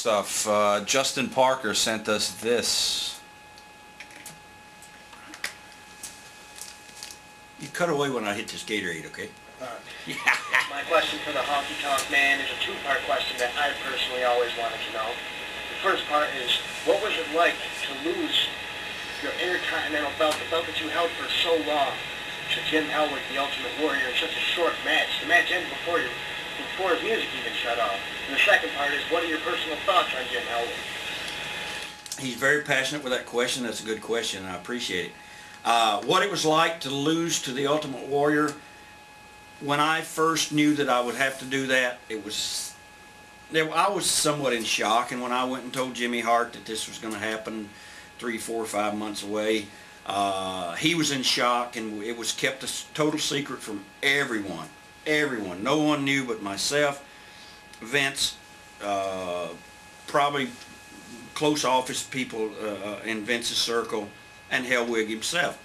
stuff. Justin Parker sent us this. You cut away when I hit this Gatorade, okay? My question for the Honky Tonk Man is a two-part question that I personally always wanted to know. The first part is, what was it like to lose your Intercontinental belt, the belt that you held for so long, to Jim Hellwig, the Ultimate Warrior, in such a short match? The match ended before his music even shut off. And the second part is, what are your personal thoughts on Jim Hellwig? He's very passionate with that question. That's a good question, and I appreciate it. What it was like to lose to the Ultimate Warrior, when I first knew that I would have to do that, I was somewhat in shock. And when I went and told Jimmy Hart that this was going to happen 3, 4, 5 months away, he was in shock, and it was kept a total secret from everyone. Everyone. No one knew but myself, Vince, probably close office people in Vince's circle, and Hellwig himself.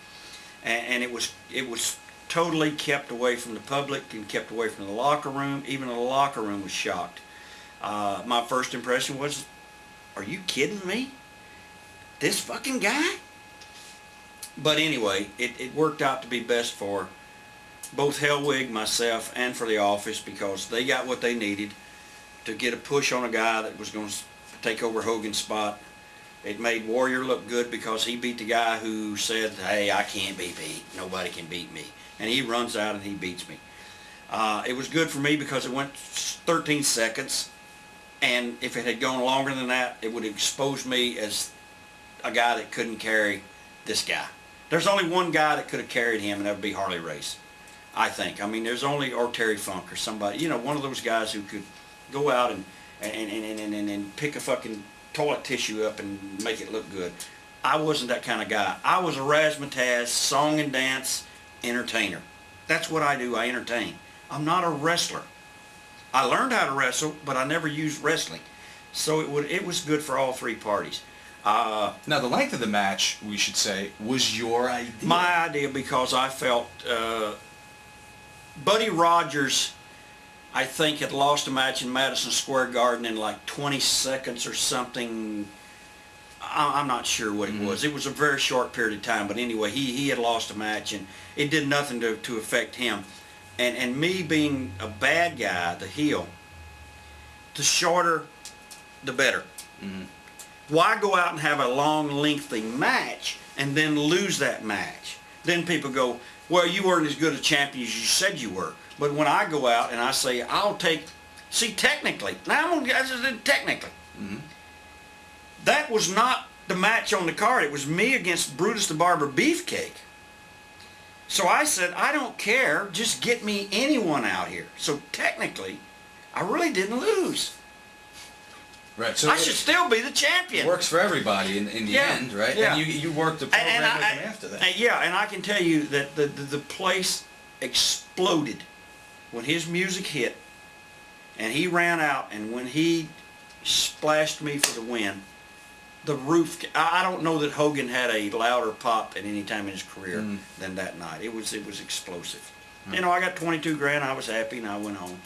And it was totally kept away from the public and kept away from the locker room. Even the locker room was shocked. My first impression was, are you kidding me? This fucking guy? But anyway, it worked out to be best for both Hellwig, myself, and for the office, because they got what they needed to get a push on a guy that was going to take over Hogan's spot. It made Warrior look good because he beat the guy who said, hey, I can't be beat. Nobody can beat me. And he runs out and he beats me. It was good for me because it went 13 seconds. And if it had gone longer than that, it would expose me as a guy that couldn't carry this guy. There's only one guy that could have carried him, and that would be Harley Race, I think. I mean, there's only, or Terry Funk or somebody, you know, one of those guys who could go out and pick a fucking toilet tissue up and make it look good. I wasn't that kind of guy. I was a razzmatazz, song and dance entertainer. That's what I do. I entertain. I'm not a wrestler. I learned how to wrestle, but I never used wrestling. So it was good for all three parties. Now, the length of the match, we should say, was your idea. My idea, because I felt Buddy Rogers, I think, had lost a match in Madison Square Garden in like 20 seconds or something. I'm not sure what it was. It was a very short period of time, but anyway, he had lost a match, and it did nothing to affect him. And me being a bad guy, the heel, the shorter, the better. Why go out and have a long, lengthy match and then lose that match? Then people go, well, you weren't as good a champion as you said you were. But when I go out and I say, I'll take, see, technically, now I'm going to technically, that was not the match on the card. It was me against Brutus the Barber Beefcake. So I said, I don't care, just get me anyone out here. So technically, I really didn't lose. Right. So I should still be the champion. It works for everybody in the end, right? Yeah. And you worked the program with him after that. Yeah, and I can tell you that the place exploded when his music hit, and he ran out, and when he splashed me for the win, the roof, I don't know that Hogan had a louder pop at any time in his career than that night. It was explosive. You know, I got 22 grand, I was happy, and I went home.